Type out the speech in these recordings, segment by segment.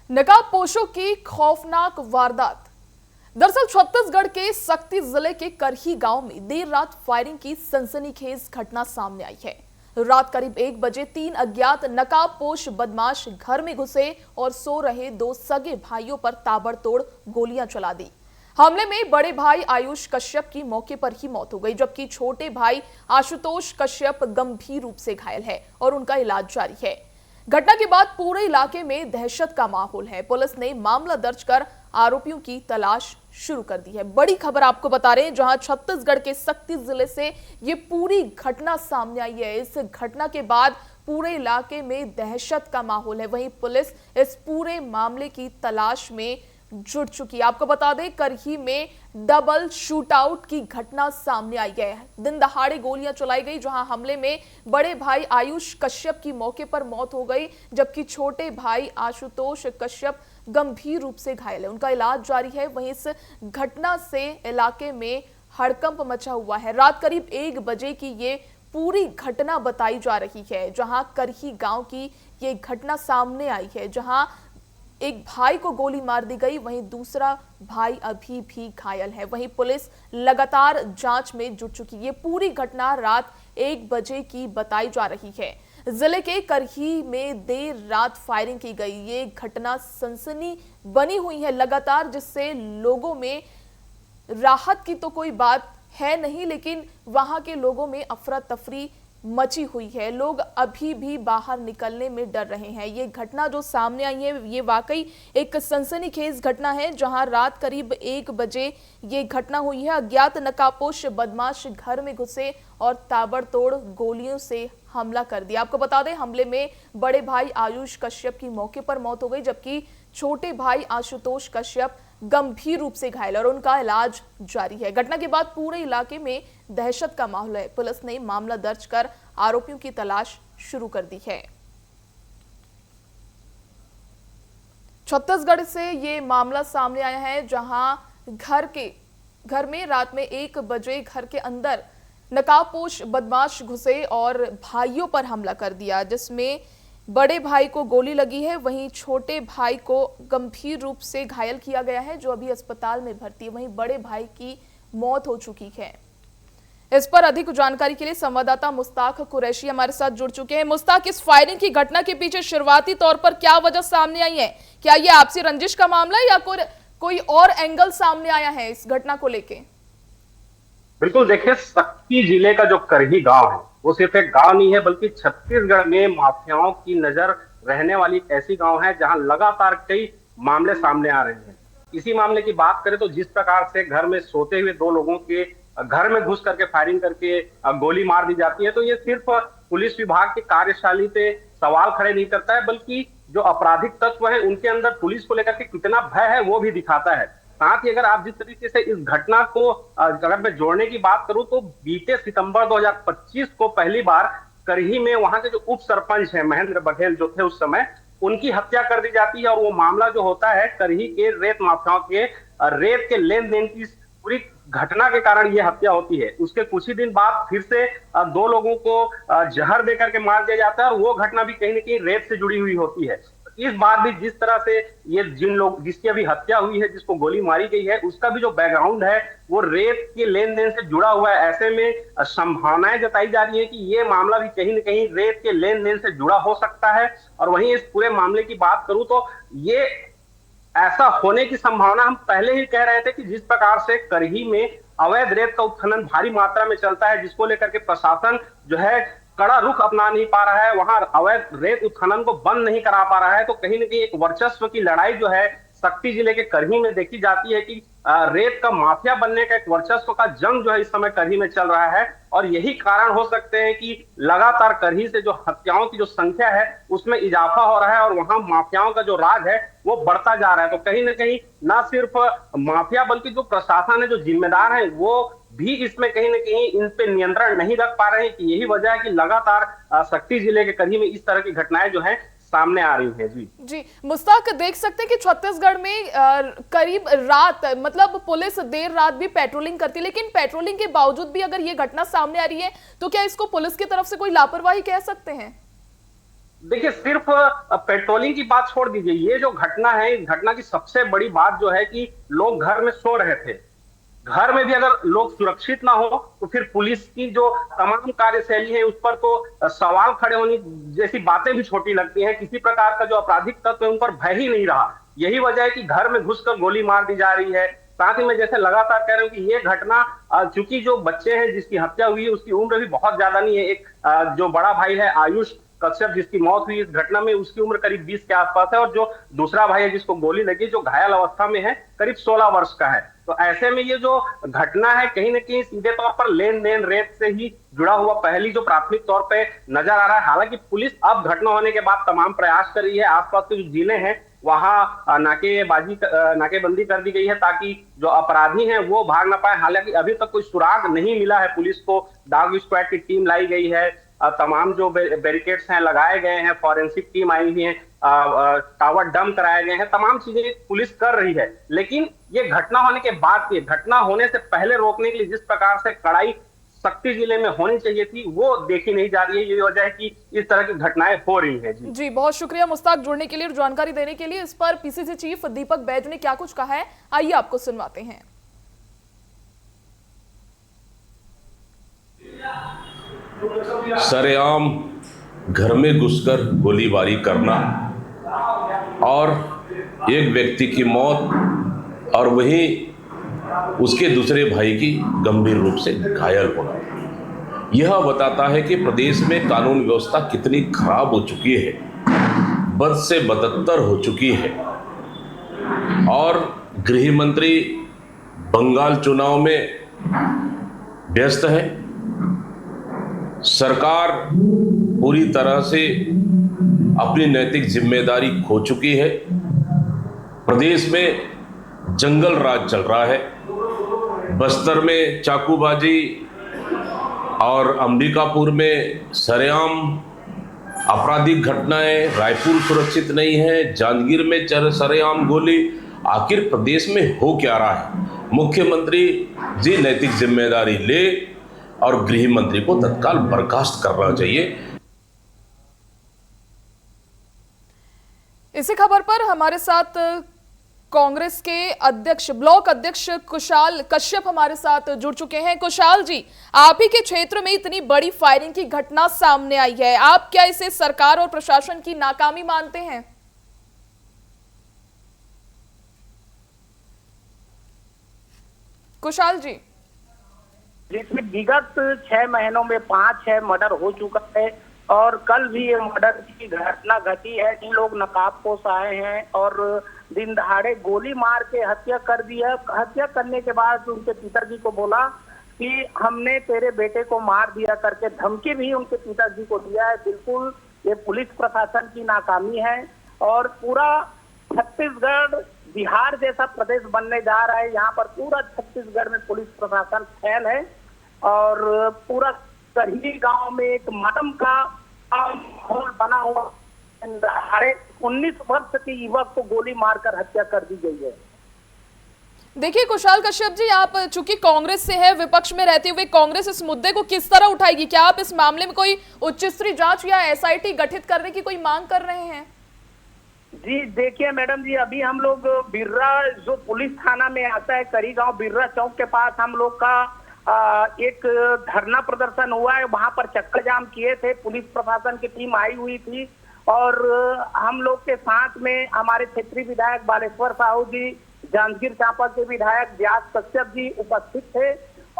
नकाबपोशों की खौफनाक वारदात। दरअसल छत्तीसगढ़ के सक्ती जिले के करही गांव में देर रात फायरिंग की सनसनीखेज घटना सामने आई है। रात करीब 1 बजे 3 अज्ञात नकाबपोश बदमाश घर में घुसे और सो रहे 2 सगे भाइयों पर ताबड़तोड़ गोलियां चला दी। हमले में बड़े भाई आयुष कश्यप की मौके पर ही मौत हो गई, जबकि छोटे भाई आशुतोष कश्यप गंभीर रूप से घायल है और उनका इलाज जारी है। घटना के बाद पूरे इलाके में दहशत का माहौल है। पुलिस ने मामला दर्ज कर आरोपियों की तलाश शुरू कर दी है। बड़ी खबर आपको बता रहे हैं, जहां छत्तीसगढ़ के सक्ती जिले से ये पूरी घटना सामने आई है। इस घटना के बाद पूरे इलाके में दहशत का माहौल है। वहीं पुलिस इस पूरे मामले की तलाश में जुट चुकी है। आपको बता दें, करही में डबल शूटआउट की घटना सामने आई है। दिन दहाड़े गोलियां चलाई गई, जहां हमले में बड़े भाई आयुष कश्यप की मौके पर मौत हो गई, जबकि छोटे भाई आशुतोष कश्यप गंभीर रूप से घायल है। उनका इलाज जारी है। वहीं इस घटना से इलाके में हड़कंप मचा हुआ है। रात करीब 1 बजे की ये पूरी घटना बताई जा रही है, जहां करही गांव की ये घटना सामने आई है, जहां एक भाई को गोली मार दी गई, वहीं दूसरा भाई अभी भी घायल है। वहीं पुलिस लगातार जांच में जुट चुकी है। ये पूरी घटना रात 1 बजे की बताई जा रही है। जिले के करही में देर रात फायरिंग की गई। ये घटना सनसनी बनी हुई है लगातार, जिससे लोगों में राहत की तो कोई बात है नहीं, लेकिन वहां के लोगों में अफरा तफरी मची हुई है। लोग अभी भी बाहर निकलने में डर रहे हैं। ये घटना जो सामने आई है, ये वाकई एक सनसनीखेज घटना है, जहां रात करीब 1 बजे ये घटना हुई है। अज्ञात नकाबपोश बदमाश घर में घुसे और ताबड़तोड़ गोलियों से हमला कर दिया। आपको बता दें, हमले में बड़े भाई आयुष कश्यप की मौके पर मौत हो गई, जबकि छोटे भाई आशुतोष कश्यप गंभीर रूप से घायल और उनका इलाज जारी है। घटना के बाद पूरे इलाके में दहशत का माहौल है। पुलिस ने मामला दर्ज कर आरोपियों की तलाश शुरू कर दी है। छत्तीसगढ़ से ये मामला सामने आया है, जहां घर में रात में 1 बजे घर के अंदर नकाबपोश बदमाश घुसे और भाइयों पर हमला कर दिया, जिसमें बड़े भाई को गोली लगी है। वहीं छोटे भाई को गंभीर रूप से घायल किया गया है, जो अभी अस्पताल में भर्ती है। वहीं बड़े भाई की मौत हो चुकी है। इस पर अधिक जानकारी के लिए संवाददाता मुस्ताक कुरैशी हमारे साथ जुड़ चुके हैं। मुस्ताक, इस फायरिंग की घटना के पीछे शुरुआती तौर पर क्या वजह सामने आई है? क्या ये आपसी रंजिश का मामला है या कोई और एंगल सामने आया है इस घटना को लेके? बिल्कुल, देखिए, सक्ती जिले का जो करही गांव है वो सिर्फ एक गांव नहीं है, बल्कि छत्तीसगढ़ में माफियाओं की नजर रहने वाली एक ऐसी गांव है जहां लगातार कई मामले सामने आ रहे हैं। इसी मामले की बात करें तो जिस प्रकार से घर में सोते हुए 2 लोगों के घर में घुस करके फायरिंग करके गोली मार दी जाती है, तो ये सिर्फ पुलिस विभाग की कार्यशैली पे सवाल खड़े नहीं करता है, बल्कि जो आपराधिक तत्व है उनके अंदर पुलिस को लेकर के कितना भय है वो भी दिखाता है। साथ ही अगर आप जिस तरीके से इस घटना को अगर मैं जोड़ने की बात करूं तो बीते सितंबर 2025 को पहली बार करही में वहां के जो उप सरपंच हैं महेंद्र बघेल जो थे उस समय, उनकी हत्या कर दी जाती है। और वो मामला जो होता है करही के रेत माफियाओं के रेत के लेन देन की पूरी घटना के कारण ये हत्या होती है। उसके कुछ ही दिन बाद फिर से 2 लोगों को जहर देकर के मार दिया जाता है, और वो घटना भी कहीं ना कहीं रेत से जुड़ी हुई होती है। इस बार भी जिस तरह से ये जिसकी अभी हत्या हुई है, जिसको गोली मारी गई है, उसका भी जो बैकग्राउंड है वो रेत के लेन देन से जुड़ा हुआ है। ऐसे में संभावनाएं जताई जा रही है कि ये मामला भी कहीं ना कहीं रेत के लेन देन से जुड़ा हो सकता है। और वहीं इस पूरे मामले की बात करूं तो ये ऐसा होने की संभावना हम पहले ही कह रहे थे कि जिस प्रकार से करही में अवैध रेत का उत्खनन भारी मात्रा में चलता है, जिसको लेकर के प्रशासन जो है कड़ा रुख अपना नहीं पा रहा है, वहां अवैध रेत उत्खनन को बंद नहीं करा पा रहा है, तो कहीं ना कहीं एक वर्चस्व की लड़ाई जो है सक्ती जिले के करही में देखी जाती है कि रेत का माफिया बनने का एक वर्चस्व का जंग जो है इस समय करही में चल रहा है। और यही कारण हो सकते हैं कि लगातार करही से जो हत्याओं की जो संख्या है उसमें इजाफा हो रहा है, और वहां माफियाओं का जो राज है वो बढ़ता जा रहा है। तो कहीं ना कहीं ना सिर्फ माफिया बल्कि जो प्रशासन है, जो जिम्मेदार है, वो भी इसमें कहीं ना कहीं इन पे नियंत्रण नहीं रख पा रहे हैं। कि यही वजह है कि लगातार सक्ती जिले के करही में इस तरह की घटनाएं जो है सामने आ रही है। जी मुस्ताक, देख सकते हैं कि छत्तीसगढ़ में करीब रात मतलब पुलिस देर रात भी पेट्रोलिंग करती है, लेकिन पेट्रोलिंग के बावजूद भी अगर ये घटना सामने आ रही है तो क्या इसको पुलिस की तरफ से कोई लापरवाही कह सकते हैं? देखिए, सिर्फ पेट्रोलिंग की बात छोड़ दीजिए, ये जो घटना है, इस घटना की सबसे बड़ी बात जो है कि लोग घर में सो रहे थे। घर में भी अगर लोग सुरक्षित ना हो तो फिर पुलिस की जो तमाम कार्यशैली है उस पर तो सवाल खड़े होने जैसी बातें भी छोटी लगती हैं। किसी प्रकार का जो आपराधिक तत्व है उन पर भय ही नहीं रहा। यही वजह है कि घर में घुसकर गोली मार दी जा रही है। साथ ही मैं जैसे लगातार कह रहा हूं कि ये घटना, चूंकि जो बच्चे हैं जिसकी हत्या हुई है उसकी उम्र भी बहुत ज्यादा नहीं है। एक जो बड़ा भाई है आयुष कश्यप जिसकी मौत हुई इस घटना में, उसकी उम्र करीब 20 के आसपास है, और जो दूसरा भाई है जिसको गोली लगी जो घायल अवस्था में है करीब 16 वर्ष का है। तो ऐसे में ये जो घटना है कहीं ना कहीं सीधे तौर पर लेन देन रेत से ही जुड़ा हुआ पहली जो प्राथमिक तौर पे नजर आ रहा है। हालांकि पुलिस अब घटना होने के बाद तमाम प्रयास कर रही है। आसपास के जो जिले हैं वहां नाकेबंदी कर दी गई है ताकि जो अपराधी हैं वो भाग ना पाए। हालांकि अभी तक कोई सुराग नहीं मिला है। पुलिस को डॉग स्क्वाड की टीम लाई गई है, तमाम जो बैरिकेड्स हैं लगाए गए हैं, फॉरेंसिक टीम आई हुई है, टावर डम कराए गए हैं, तमाम चीजें पुलिस कर रही है। लेकिन ये घटना होने के बाद, ये घटना होने से पहले रोकने के लिए जिस प्रकार से कड़ाई शक्ति जिले में होनी चाहिए थी वो देखी नहीं जा रही है। ये वजह है कि इस तरह की घटनाएं हो रही हैं। जी बहुत शुक्रिया मुश्ताक जुड़ने के लिए और जानकारी देने के लिए। इस पर पीसीसी चीफ दीपक बैज ने क्या कुछ कहा है, आइए आपको सुनवाते हैं। सरेआम घर में घुसकर गोलीबारी करना और एक व्यक्ति की मौत और वहीं उसके दूसरे भाई की गंभीर रूप से घायल होना, यह बताता है कि प्रदेश में कानून व्यवस्था कितनी खराब हो चुकी है, बद से बदतर हो चुकी है। और गृह मंत्री बंगाल चुनाव में व्यस्त है। सरकार पूरी तरह से अपनी नैतिक जिम्मेदारी खो चुकी है। प्रदेश में जंगल राज चल रहा है। बस्तर में चाकूबाजी और अंबिकापुर में सरेआम आपराधिक घटनाएं, रायपुर सुरक्षित नहीं है, जांजगीर में सरेआम गोली। आखिर प्रदेश में हो क्या रहा है? मुख्यमंत्री जी नैतिक जिम्मेदारी ले और गृह मंत्री को तत्काल बर्खास्त करना चाहिए। इसी खबर पर हमारे साथ कांग्रेस के अध्यक्ष, ब्लॉक अध्यक्ष कुशाल कश्यप हमारे साथ जुड़ चुके हैं। कुशाल जी, आप ही के क्षेत्र में इतनी बड़ी फायरिंग की घटना सामने आई है, आप क्या इसे सरकार और प्रशासन की नाकामी मानते हैं? कुशाल जी, जिसमें विगत 6 महीनों में 5-6 मर्डर हो चुका है और कल भी ये मर्डर की घटना घटी है। जिन लोग नकाबपोश आए हैं और दिन दहाड़े गोली मार के हत्या कर दी है। हत्या करने के बाद उनके पिताजी को बोला कि हमने तेरे बेटे को मार दिया करके धमकी भी उनके पिताजी को दिया है। बिल्कुल ये पुलिस प्रशासन की नाकामी है और पूरा छत्तीसगढ़ बिहार जैसा प्रदेश बनने जा रहा है। यहाँ पर पूरा छत्तीसगढ़ में पुलिस प्रशासन फेल है और पूरा करही गांव में एक मर्डर का माहौल बना हुआ। 19 वर्ष के युवक को गोली मारकर हत्या कर दी गई है। देखिए कुशाल कश्यप जी, आप चूंकि कांग्रेस से है, विपक्ष में रहते हुए कांग्रेस इस मुद्दे को किस तरह उठाएगी? क्या आप इस मामले में कोई उच्च स्तरीय जांच या एसआईटी गठित करने की कोई मांग कर रहे हैं? जी देखिए मैडम जी, अभी हम लोग बिर्रा जो पुलिस थाना में आता है, करी गांव बिर्रा चौक के पास हम लोग का एक धरना प्रदर्शन हुआ है। वहां पर चक्कर जाम किए थे, पुलिस प्रशासन की टीम आई हुई थी और हम लोग के साथ में हमारे क्षेत्रीय विधायक बालेश्वर साहू जी, जांजगीर चांपा के विधायक व्यास कश्यप जी उपस्थित थे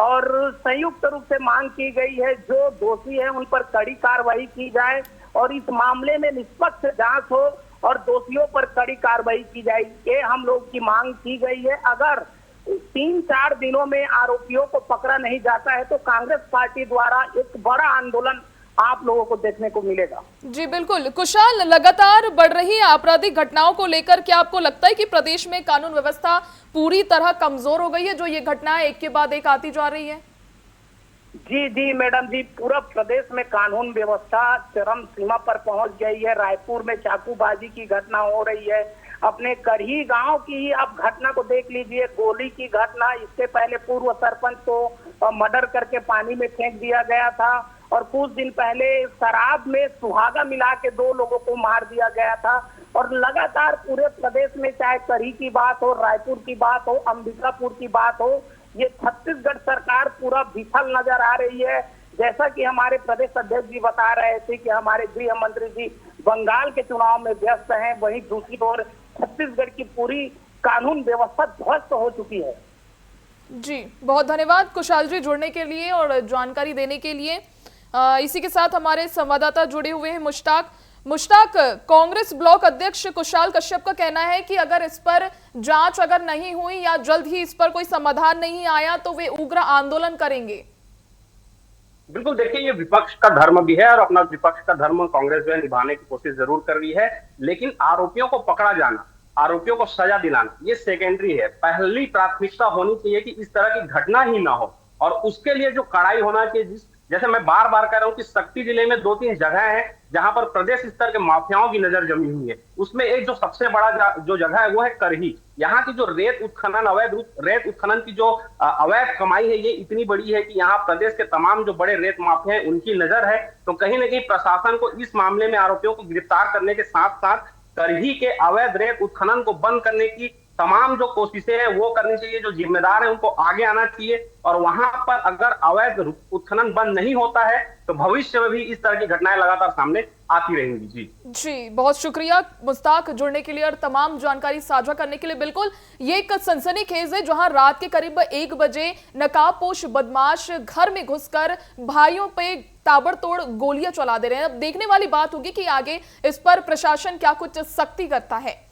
और संयुक्त रूप से मांग की गई है जो दोषी है उन पर कड़ी कार्रवाई की जाए और इस मामले में निष्पक्ष जांच हो और दोषियों पर कड़ी कार्रवाई की जाए। ये हम लोग की मांग की गई है। अगर 3-4 दिनों में आरोपियों को पकड़ा नहीं जाता है तो कांग्रेस पार्टी द्वारा एक बड़ा आंदोलन आप लोगों को देखने को मिलेगा। जी बिल्कुल। कुशाल, लगातार बढ़ रही आपराधिक घटनाओं को लेकर क्या आपको लगता है कि प्रदेश में कानून व्यवस्था पूरी तरह कमजोर हो गई है, जो ये घटनाएं एक के बाद एक आती जा रही है? जी मैडम जी, पूरा प्रदेश में कानून व्यवस्था चरम सीमा पर पहुंच गई है। रायपुर में चाकूबाजी की घटना हो रही है। अपने करही गांव की आप घटना को देख लीजिए, गोली की घटना। इससे पहले पूर्व सरपंच को मर्डर करके पानी में फेंक दिया गया था और कुछ दिन पहले शराब में सुहागा मिला के 2 लोगों को मार दिया गया था। और लगातार पूरे प्रदेश में चाहे करही की बात हो, रायपुर की बात हो, अंबिकापुर की बात हो, ये छत्तीसगढ़ सरकार पूरा विफल नजर आ रही है। जैसा कि हमारे प्रदेश अध्यक्ष जी बता रहे थे कि हमारे गृह मंत्री जी बंगाल के चुनाव में व्यस्त हैं, वहीं दूसरी ओर छत्तीसगढ़ की पूरी कानून व्यवस्था ध्वस्त हो चुकी है। जी, बहुत धन्यवाद कुशाल जी जुड़ने के लिए और जानकारी देने के लिए। इसी के साथ हमारे संवाददाता जुड़े हुए हैं मुश्ताक। कांग्रेस ब्लॉक अध्यक्ष कुशाल कश्यप का कहना है कि अगर इस पर जांच अगर नहीं हुई या जल्द ही इस पर कोई समाधान नहीं आया तो वे उग्र आंदोलन करेंगे। बिल्कुल, देखिए ये विपक्ष का धर्म भी है और अपना विपक्ष का धर्म कांग्रेस जो है निभाने की कोशिश जरूर कर रही है, लेकिन आरोपियों को पकड़ा जाना, आरोपियों को सजा दिलाना ये सेकेंडरी है। पहली प्राथमिकता होनी चाहिए कि इस तरह की घटना ही ना हो और उसके लिए जो कड़ाई होना चाहिए, जैसे मैं बार बार कह रहा हूं कि शक्ति जिले में 2-3 जगह है जहां पर प्रदेश स्तर के माफियाओं की नजर जमी हुई है। उसमें एक जो सबसे बड़ा जो जगह है वो है करही। यहाँ की जो रेत उत्खनन रेत उत्खनन की जो अवैध कमाई है ये इतनी बड़ी है कि यहाँ प्रदेश के तमाम जो बड़े रेत माफिया हैं उनकी नजर है। तो कहीं ना कहीं प्रशासन को इस मामले में आरोपियों को गिरफ्तार करने के साथ साथ करही के अवैध रेत उत्खनन को बंद करने की तमाम जो कोशिशें हैं वो करनी चाहिए। जो जिम्मेदार है उनको आगे आना चाहिए और वहां पर अगर अवैध उत्खनन बंद नहीं होता है तो भविष्य में भी इस तरह की घटनाएं लगातार सामने आती रहेंगी। जी, बहुत शुक्रिया मुश्ताक जुड़ने के लिए और तमाम जानकारी साझा करने के लिए। बिल्कुल, ये एक सनसनीखेज है जहां रात के करीब 1 बजे नकाबपोश बदमाश घर में घुसकर भाइयों पे ताबड़तोड़ गोलियां चला दे रहे हैं। अब देखने वाली बात होगी कि आगे इस पर प्रशासन क्या कुछ सख्ती करता है।